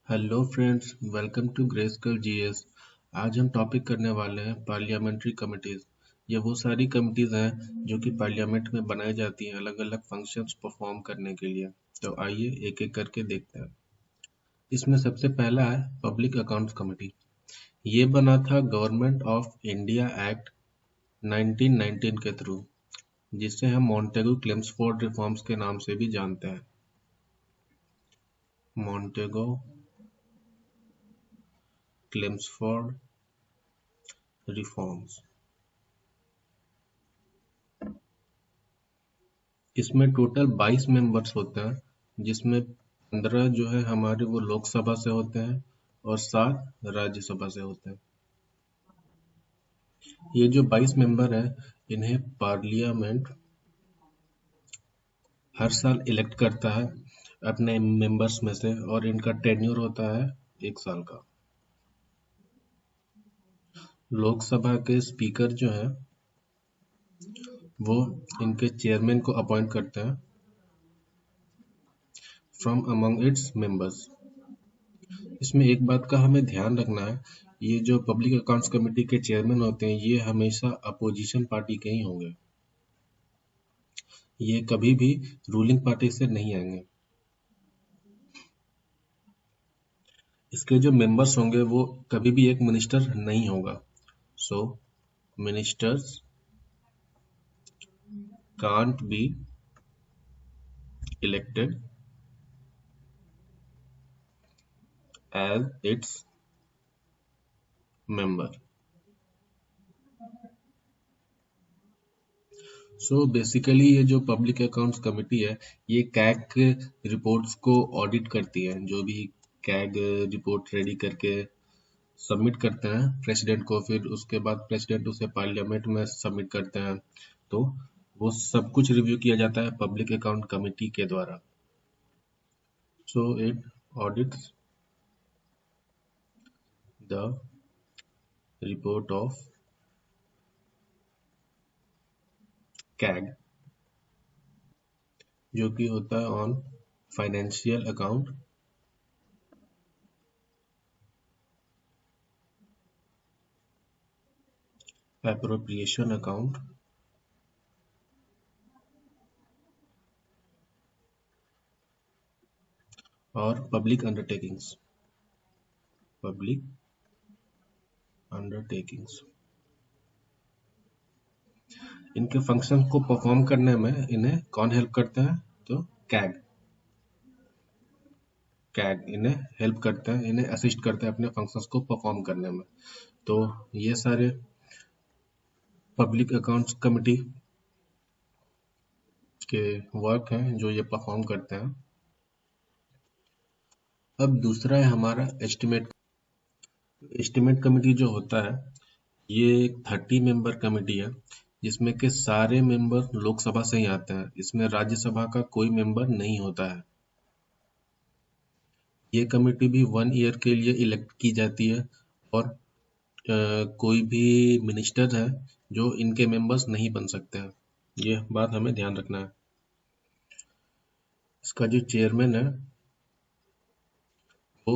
Hello friends, welcome to Grayscale GS. आज हम topic करने वाले हैं पार्लियामेंट्री कमिटीज। ये वो सारी कमिटीज हैं जो कि पार्लियामेंट में बनाई जाती हैं अलग अलग फंक्शंस परफॉर्म करने के लिए। तो आइए एक एक करके देखते हैं। इसमें सबसे पहला है पब्लिक अकाउंट्स कमेटी। ये बना था गवर्नमेंट ऑफ इंडिया एक्ट 1919 के थ्रू, जिसे हम मॉन्टेगू क्लेम्सफोर्ड रिफॉर्म्स के नाम से भी जानते हैं। Montagu Chelmsford reforms. इसमें टोटल 22 मेंबर्स होते हैं, जिसमें 15 जो है हमारे वो लोकसभा से होते हैं और 7 राज्यसभा से होते हैं। ये जो 22 मेंबर हैं, इन्हें पार्लियामेंट हर साल इलेक्ट करता है अपने मेंबर्स में से, और इनका टेन्योर होता है 1 साल का। लोकसभा के स्पीकर जो हैं, वो इनके चेयरमैन को अपॉइंट करते हैं फ्रॉम अमंग इट्स मेंबर्स। इसमें एक बात का हमें ध्यान रखना है, ये जो पब्लिक अकाउंट्स कमेटी के चेयरमैन होते हैं, ये हमेशा अपोजिशन पार्टी के ही होंगे। ये कभी भी रूलिंग पार्टी से नहीं आएंगे। इसके जो मेंबर्स होंगे वो कभी भी एक मिनिस्टर नहीं होगा। So ministers can't be elected as its member. So basically ये जो पब्लिक अकाउंट्स कमेटी है, ये कैग के रिपोर्ट्स को ऑडिट करती है। जो भी कैग रिपोर्ट रेडी करके सबमिट करते हैं प्रेसिडेंट को, फिर उसके बाद प्रेसिडेंट उसे पार्लियामेंट में सबमिट करते हैं, तो वो सब कुछ रिव्यू किया जाता है पब्लिक अकाउंट कमेटी के द्वारा। So it audits the report of CAG, जो कि होता है on financial account, appropriation account, और पब्लिक अंडरटेकिंग्स। पब्लिक अंडरटेकिंग्स इनके फंक्शन को परफॉर्म करने में इन्हें कौन हेल्प करते हैं? तो कैग कैग इन्हें हेल्प करते हैं, इन्हें असिस्ट करते हैं अपने फंक्शंस को परफॉर्म करने में। तो ये सारे पब्लिक अकाउंट्स कमेटी के वर्क हैं जो ये परफॉर्म करते हैं। अब दूसरा है हमारा एस्टिमेट। एस्टिमेट कमेटी जो होता है, ये एक 30 मेंबर कमेटी है, जिसमें के सारे मेंबर लोकसभा से ही आते हैं। इसमें राज्यसभा का कोई मेंबर नहीं होता है। ये कमेटी भी 1 ईयर के लिए इलेक्ट की जाती है, और कोई भी मिनिस्टर है जो इनके मेंबर्स नहीं बन सकते हैं। ये बात हमें ध्यान रखना है। इसका जो चेयरमैन है वो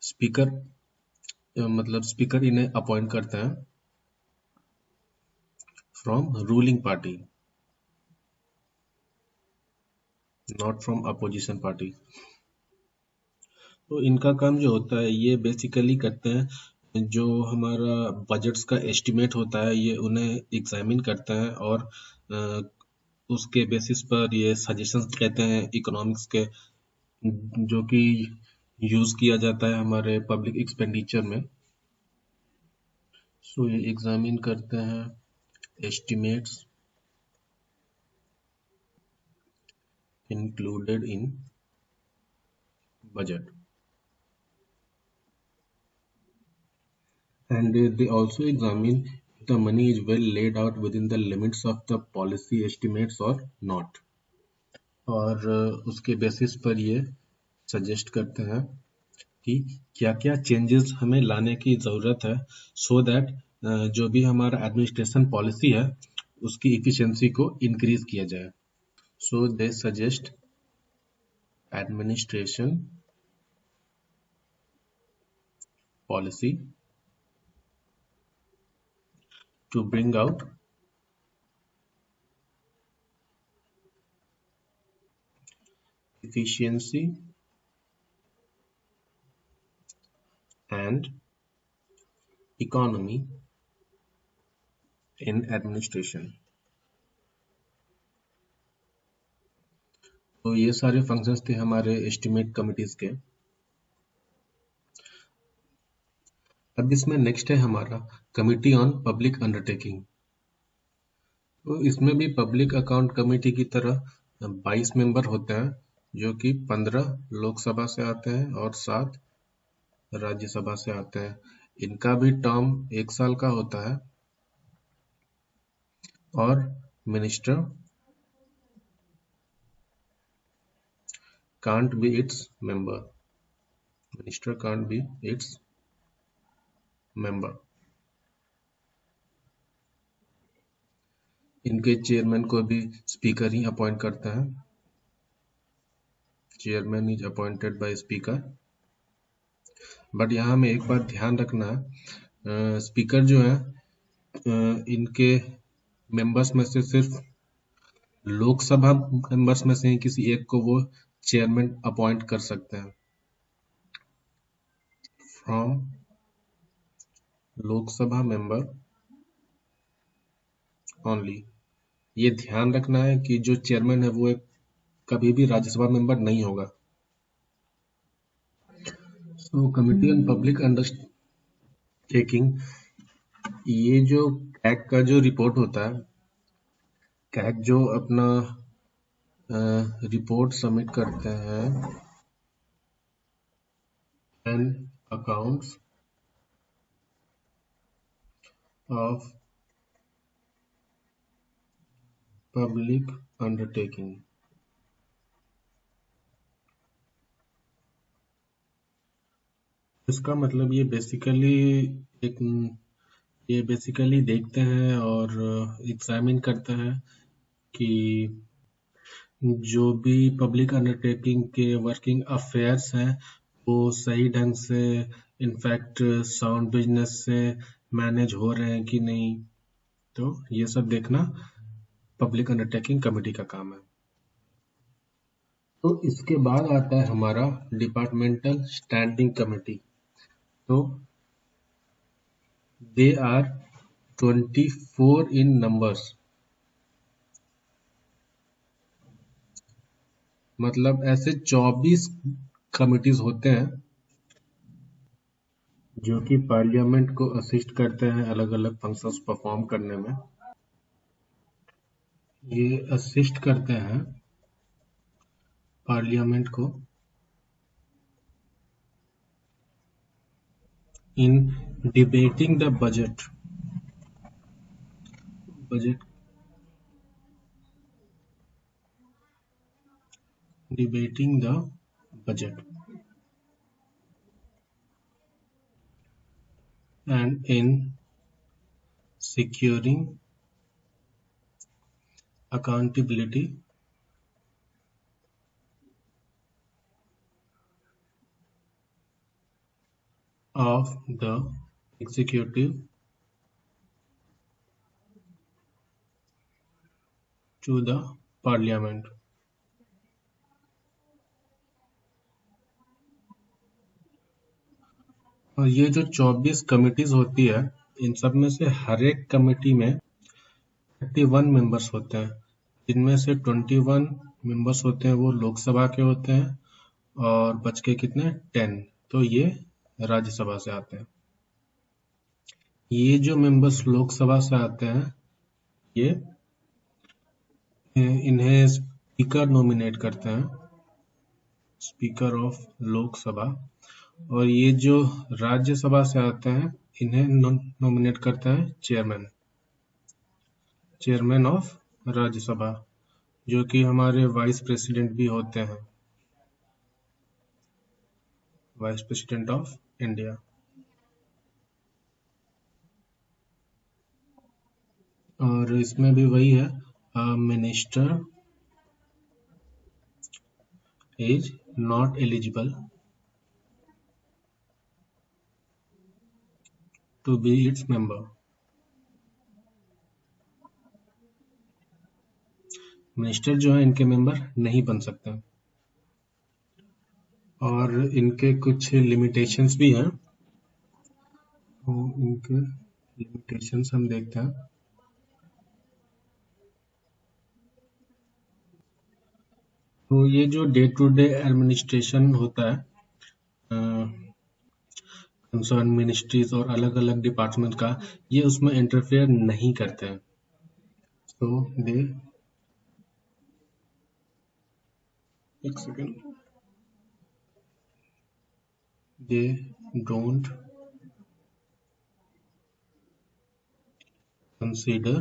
स्पीकर, मतलब स्पीकर इन्हें अपॉइंट करते हैं from ruling party, not from opposition party. तो इनका काम जो होता है, ये बेसिकली करते हैं जो हमारा बजट्स का एस्टिमेट होता है, ये उन्हें एग्जामिन करते हैं, और अ, उसके बेसिस पर ये सजेशंस कहते हैं इकोनॉमिक्स के, जो कि यूज किया जाता है हमारे पब्लिक एक्सपेंडिचर में। सो ये एग्जामिन करते हैं estimates included in budget, and they also examine if the money is well laid out within the limits of the policy estimates or not, और उसके बेसिस पर ये सजेस्ट करते हैं कि क्या क्या चेंजेस हमें लाने की ज़रूरत है, सो दैट जो भी हमारा एडमिनिस्ट्रेशन पॉलिसी है उसकी इफिशिएंसी को इंक्रीज किया जाए। So they suggest administration policy to bring out efficiency and economy in administration। तो ये सारे फंक्शंस थे हमारे एस्टिमेट कमिटीज के। अब इसमें नेक्स्ट है हमारा कमिटी ऑन पब्लिक अंडरटेकिंग। तो इसमें भी पब्लिक अकाउंट कमेटी की तरह 22 मेंबर होते हैं, जो कि 15 लोकसभा से आते हैं और 7 राज्यसभा से आते हैं। इनका भी टर्म 1 साल का होता है और minister can't be its member। Minister can't be its member। इनके चेयरमैन को भी स्पीकर ही अपॉइंट करता है। Chairman is appointed by speaker. But यहाँ हमें एक बात ध्यान रखना है, स्पीकर जो है इनके मेंबर्स में से सिर्फ लोकसभा मेंबर्स में से ही किसी एक को वो चेयरमैन अपॉइंट कर सकते हैं। From Lok Sabha member only. ये ध्यान रखना है कि जो चेयरमैन है वो एक कभी भी राज्यसभा मेंबर नहीं होगा। सो कमिटी ऑन पब्लिक अंडरटेकिंग, ये जो कैग का जो रिपोर्ट होता है, कैग जो अपना रिपोर्ट सबमिट करते हैं and accounts of public undertaking. इसका मतलब ये बेसिकली देखते हैं और एग्जामिन करते हैं कि जो भी पब्लिक अंडरटेकिंग के वर्किंग अफेयर्स हैं वो सही ढंग से इनफैक्ट साउंड बिजनेस से मैनेज हो रहे हैं कि नहीं। तो ये सब देखना पब्लिक अंडरटेकिंग कमेटी का काम है। तो इसके बाद आता है हमारा डिपार्टमेंटल स्टैंडिंग कमेटी। तो दे आर 24 इन नंबर्स। मतलब ऐसे 24 कमिटीज होते हैं जो कि पार्लियामेंट को असिस्ट करते हैं अलग अलग फंक्शंस परफॉर्म करने में। ये असिस्ट करते हैं पार्लियामेंट को in debating the budget debating the budget and in securing accountability of the executive to the parliament। और ये जो 24 कमिटीज होती है, इन सब में से हर एक कमेटी में 31 मेंबर्स होते हैं, जिनमें से 21 मेंबर्स होते हैं वो लोकसभा के होते हैं और बच के कितने 10 तो ये राज्यसभा से आते हैं। ये जो मेंबर्स लोकसभा से आते हैं ये इन्हें स्पीकर नॉमिनेट करते हैं, स्पीकर ऑफ लोकसभा। और ये जो राज्यसभा से आते हैं इन्हें नॉमिनेट करते हैं चेयरमैन ऑफ राज्यसभा, जो कि हमारे वाइस प्रेसिडेंट भी होते हैं, वाइस प्रेसिडेंट ऑफ इंडिया। और इसमें भी वही है, minister is not eligible to be its member. Minister जो है इनके मेंबर नहीं बन सकते और इनके कुछ लिमिटेशंस भी हैं। तो इनके लिमिटेशंस हम देखते हैं। तो ये जो डे टू डे एडमिनिस्ट्रेशन होता है कंसर्न मिनिस्ट्रीज और अलग अलग डिपार्टमेंट का, ये उसमें इंटरफेयर नहीं करते हैं। सो दे एक second, they don't consider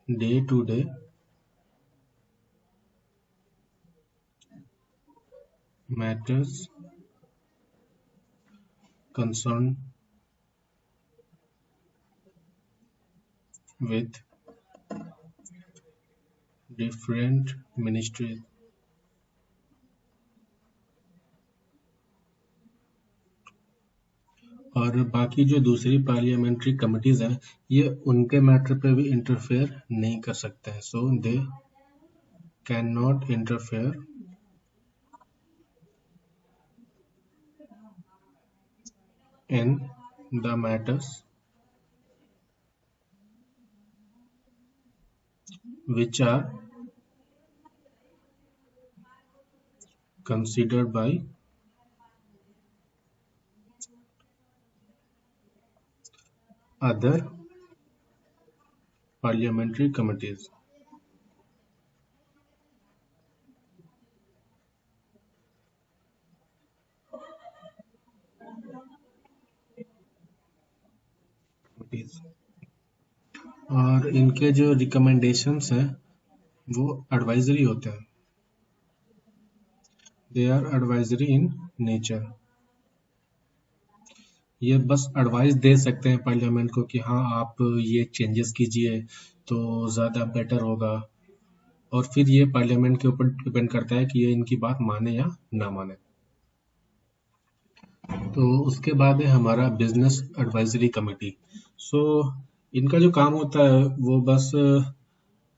day to day matters concerned with different ministries और बाकी जो दूसरी पार्लियामेंट्री कमिटीज हैं ये उनके मैटर पे भी इंटरफेयर नहीं कर सकते हैं। So they can not interfere in the matters which are considered by other parliamentary committees. और इनके जो रिकमेंडेशंस हैं वो एडवाइजरी होते हैं। They are advisory in nature. ये बस एडवाइस दे सकते हैं पार्लियामेंट को कि हाँ आप ये चेंजेस कीजिए तो ज़्यादा बेटर होगा, और फिर ये पार्लियामेंट के ऊपर डिपेंड करता है कि ये इनकी बात माने या ना माने। तो उसके बाद है हमारा बिजनेस एडवाइजरी कमेटी। सो इनका जो काम होता है वो बस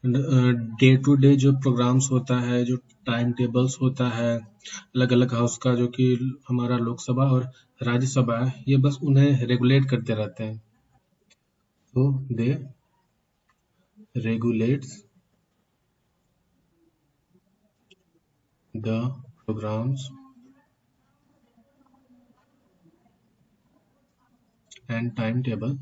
डे टू डे जो प्रोग्राम्स होता है, जो टाइम टेबल्स होता है अलग अलग हाउस का, जो कि हमारा लोकसभा और राज्यसभा है, ये बस उन्हें रेगुलेट करते रहते हैं। तो they regulates the programmes and timetable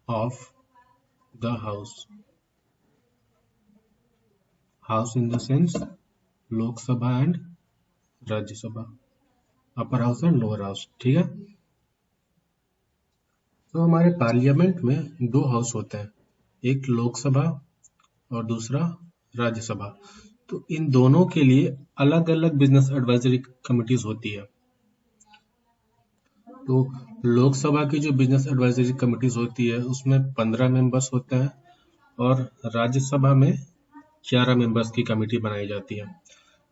of the house in the sense Lok Sabha and Rajya Sabha, upper house and lower house. ठीक है, तो हमारे पार्लियामेंट में दो हाउस होते हैं, एक लोकसभा और दूसरा राज्यसभा। तो इन दोनों के लिए अलग अलग बिजनेस एडवाइजरी कमिटीज होती है। तो लोकसभा की जो बिजनेस एडवाइजरी कमिटीज होती है उसमें 15 मेंबर्स होते हैं और राज्यसभा में 11 मेंबर्स की कमेटी बनाई जाती है।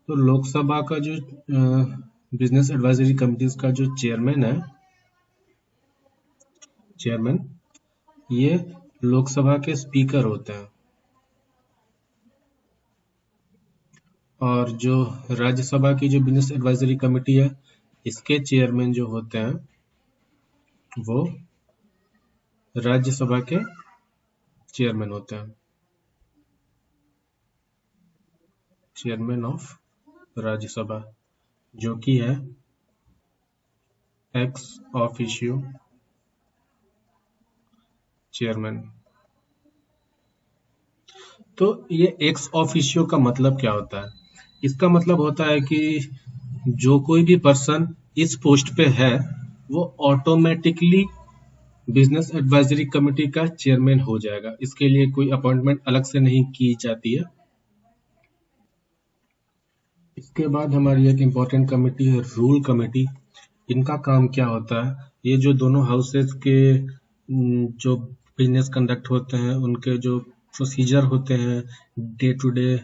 तो लोकसभा का जो बिजनेस एडवाइजरी कमिटीज का जो चेयरमैन है, ये लोकसभा के स्पीकर होते हैं, और जो राज्यसभा की जो बिजनेस एडवाइजरी कमेटी है इसके चेयरमैन जो होते हैं वो राज्यसभा के चेयरमैन होते हैं, चेयरमैन ऑफ राज्यसभा, जो कि है एक्स ऑफिशियो चेयरमैन। तो ये एक्स ऑफिशियो का मतलब क्या होता है? इसका मतलब होता है कि जो कोई भी पर्सन इस पोस्ट पे है वो ऑटोमेटिकली बिजनेस एडवाइजरी कमेटी का चेयरमैन हो जाएगा। इसके लिए कोई अपॉइंटमेंट अलग से नहीं की जाती है। इसके बाद हमारी एक इम्पोर्टेंट कमेटी है रूल कमेटी। इनका काम क्या होता है? ये जो दोनों हाउसेस के जो बिजनेस कंडक्ट होते हैं, उनके जो प्रोसीजर होते हैं, डे टू डे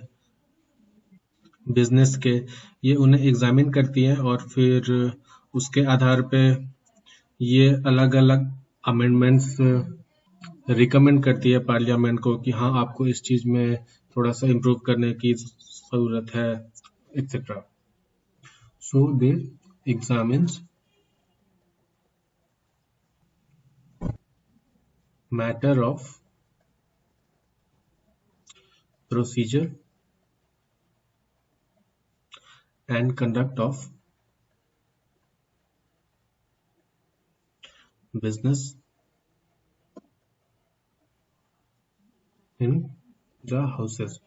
बिजनेस के, ये उन्हें एग्जामिन करती है और फिर उसके आधार पे ये अलग अलग अमेंडमेंट्स रिकमेंड करती है पार्लियामेंट को कि हाँ आपको इस चीज में थोड़ा सा इम्प्रूव करने की जरूरत है, etcetera. So they examines matter of procedure and conduct of business in the houses,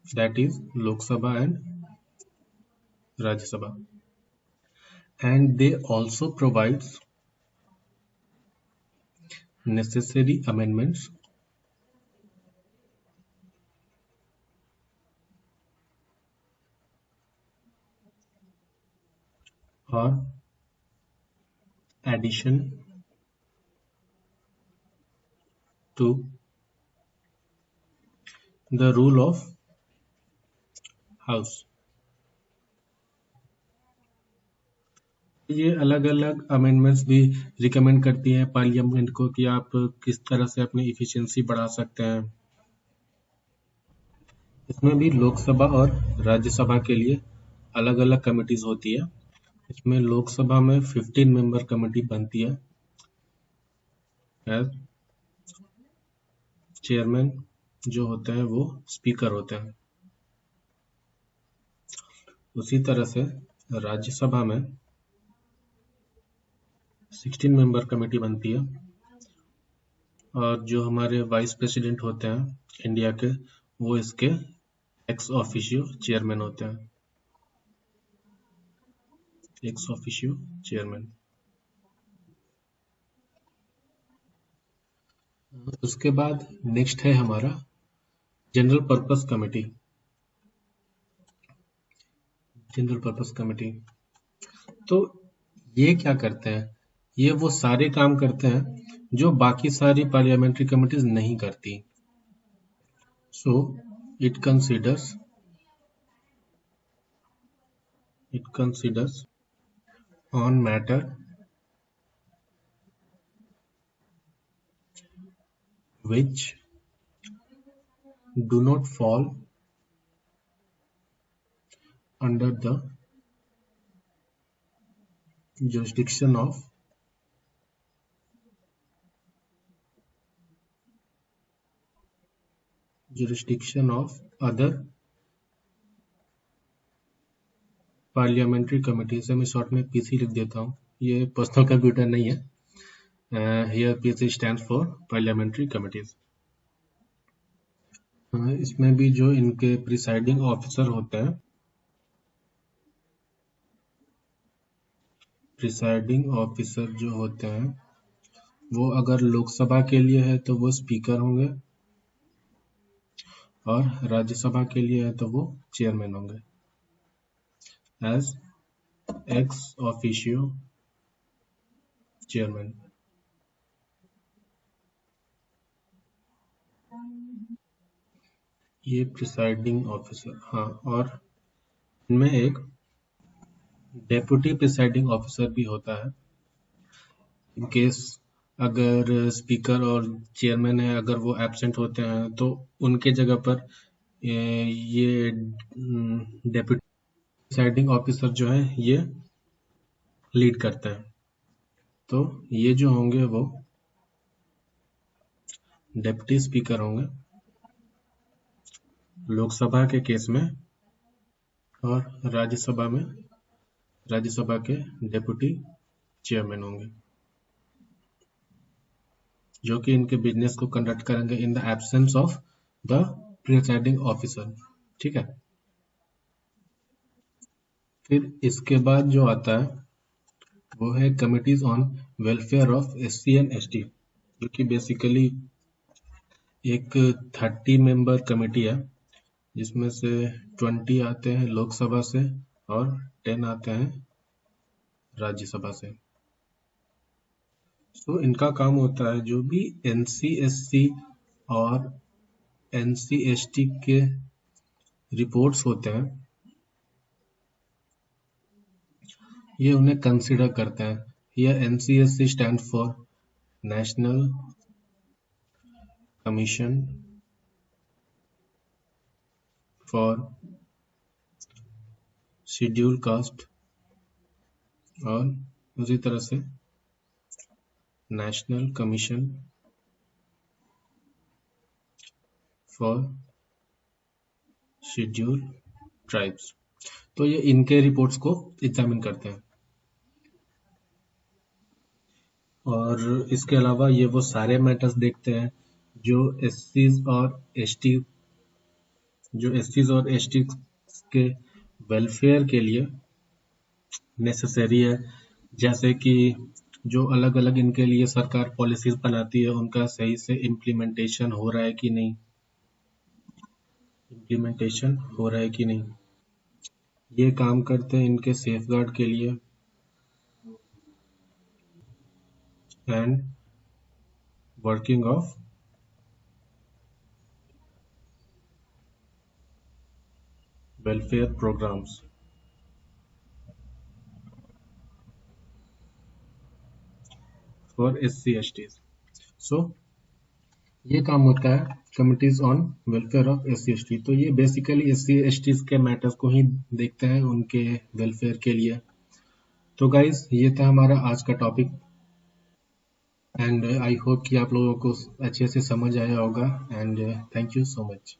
that is Lok Sabha and Rajya Sabha, and they also provides necessary amendments or addition to the rule of house. ये अलग अलग amendments भी recommend करती है parliament को कि आप किस तरह से अपनी इफिशिएंसी बढ़ा सकते हैं. इसमें भी लोकसभा और राज्यसभा के लिए अलग अलग कमिटीज होती है. इसमें लोकसभा में 15 मेंबर कमेटी बनती है. एज चेयरमैन जो होते हैं वो स्पीकर होते हैं. उसी तरह से राज्यसभा में 16 मेंबर कमेटी बनती है और जो हमारे वाइस प्रेसिडेंट होते हैं इंडिया के, वो इसके एक्स ऑफिशियो चेयरमैन होते हैं. X officio chairman. उसके बाद नेक्स्ट है हमारा general purpose committee. General purpose committee तो ये क्या करते हैं? ये वो सारे काम करते हैं जो बाकी सारी पार्लियामेंट्री कमिटीज नहीं करती. So it considers on matter which do not fall under the jurisdiction of other parliamentary committee. से मैं शॉर्ट में पीसी लिख देता हूँ, ये पर्सनल कंप्यूटर नहीं है. Here PC stands for parliamentary committees. इसमें भी जो इनके प्रिसाइडिंग ऑफिसर होते हैं, प्रिसाइडिंग ऑफिसर जो होते हैं वो अगर लोकसभा के लिए है तो वो स्पीकर होंगे और राज्यसभा के लिए है तो वो चेयरमैन होंगे. As ex officio chairman. ये प्रिसाइडिंग ऑफिसर. हाँ, और इनमें एक डेप्यूटी प्रिसाइडिंग ऑफिसर भी होता है. इन केस अगर स्पीकर और चेयरमैन है, अगर वो एब्सेंट होते हैं तो उनके जगह पर ये डेप्यूटी प्रिसाइडिंग ऑफिसर जो है ये लीड करता है. तो ये जो होंगे वो डेप्यूटी स्पीकर होंगे लोकसभा के केस में, और राज्यसभा के डेप्यूटी चेयरमैन होंगे जो कि इनके बिजनेस को कंडक्ट करेंगे in the absence of the presiding officer. ठीक है. फिर इसके बाद जो आता है वो है committees on welfare of SC and ST, जो कि बेसिकली एक 30 मेंबर कमेटी है जिसमें से 20 आते हैं लोकसभा से और 10 आते हैं राज्यसभा से. तो इनका काम होता है जो भी NC SC और NCST के रिपोर्ट्स होते हैं, ये उन्हें कंसिडर करते हैं। यह NCST stand for national commission for schedule caste और उसी तरह से national commission for schedule tribes. तो ये इनके रिपोर्ट्स को एग्जामिन करते हैं। और इसके अलावा ये वो सारे मैटर्स देखते हैं जो एससीज और एसटी के वेलफेयर के लिए नेसेसरी है, जैसे कि जो अलग अलग इनके लिए सरकार पॉलिसीज बनाती है उनका सही से इम्प्लीमेंटेशन हो रहा है कि नहीं, ये काम करते हैं इनके सेफगार्ड के लिए and working of welfare programs for SC/STs। So ये काम होता है committees on welfare of SC/ST। तो ये बेसिकली SC/STs के मैटर्स को ही देखते हैं उनके वेलफेयर के लिए। तो गाइज ये था हमारा आज का टॉपिक एंड आई होप कि आप लोगों को अच्छे से समझ आया होगा and thank you so much.